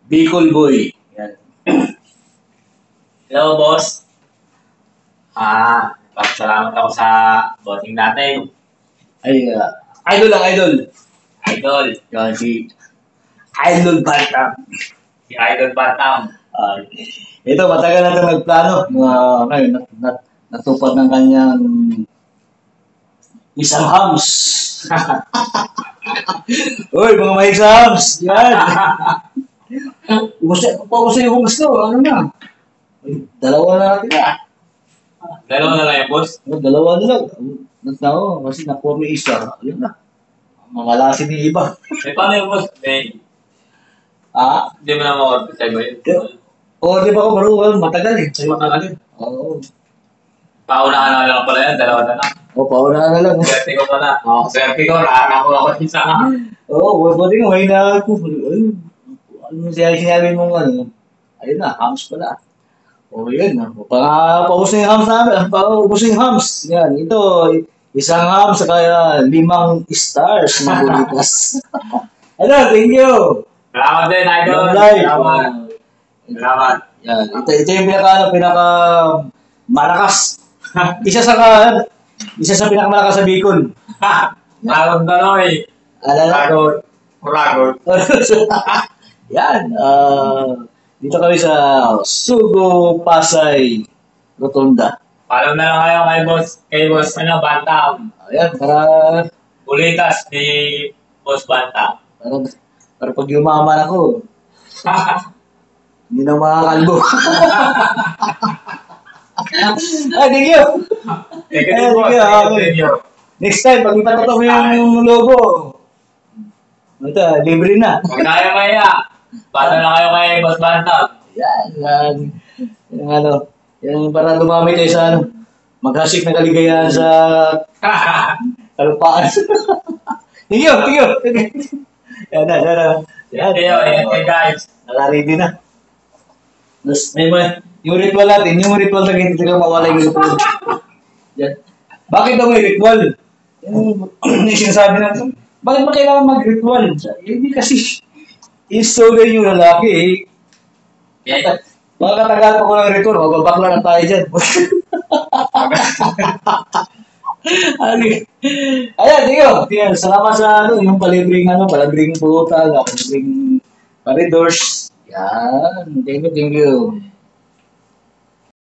Bicol Boy. Yan. Hello, boss. Salamat ako sa bossing natin. Ay, idol lang, idol. Idol. Yan, si Idol Bantam. Si Idol Batam. Ito, matagal na ito nagplano. Natupad ng kanyang isang hams. Uy, mga may isang hams. Yan. Pausa yung gusto. Ano na? Dalawa na natin na. Dalawa na lang yung boss. Dalawa na lang. Nagtao, kasi nakuha may isa. Ayun na. Mamalasin yung iba. Paano yung boss? Hindi mo na makakorte sa iba yun. Di ba ko baro? Matagal eh. Matagal eh. Oo. Paunahan na lang pala yan, dalawa na lang. Paunahan na lang. Swerte ko pala. Swerte ko, nakakuha ko isa. Buti nga, may na ako. Ano sinabi mo ano? Ayun na, hams pala. Yun. Paubos na yung hams namin. Paubos yung hams. Yan, ito, isang hams, kaya 5 stars na bulitas. Thank you. Salamat din, Idol. Salamat. Yan, ito yung pinaka malakas. Isa sa pinakamalakas sa Bicol. Lagod na no eh. Lagod. Yan. Dito kami sa Sugo, Pasay, Rotunda. Follow na lang kayo kay boss Bantam. Ayan, para Bulitas ni Boss Bantam. Para pag yumaman ako, hindi na makakalbo. Thank you. Thank you. Next time, pag ipatato mo yung logo, ito, libre na. Huwag na kayo maya. Paano na kayo kay Boss Bantam? Yan. Yung para lumamit tayo sa maghasik na kaligayahan sa kalupaan. Thank you. Yan na. Yan guys. Naka-ready na. Tapos, yung ritual natin, yung ritual na hindi ka mawala yung ritual. Yan. Bakit daw may ritual? Yung sinasabi natin, bakit ba kailangan mag-ritual? Hindi kasi istory yung lalaki eh. Mga katagal pa ko ng ritual, mababakla na tayo dyan. Ayan, Tiyo. Salamat sa yung palibring palibring puta, palibring paridors. Yan. Thank you.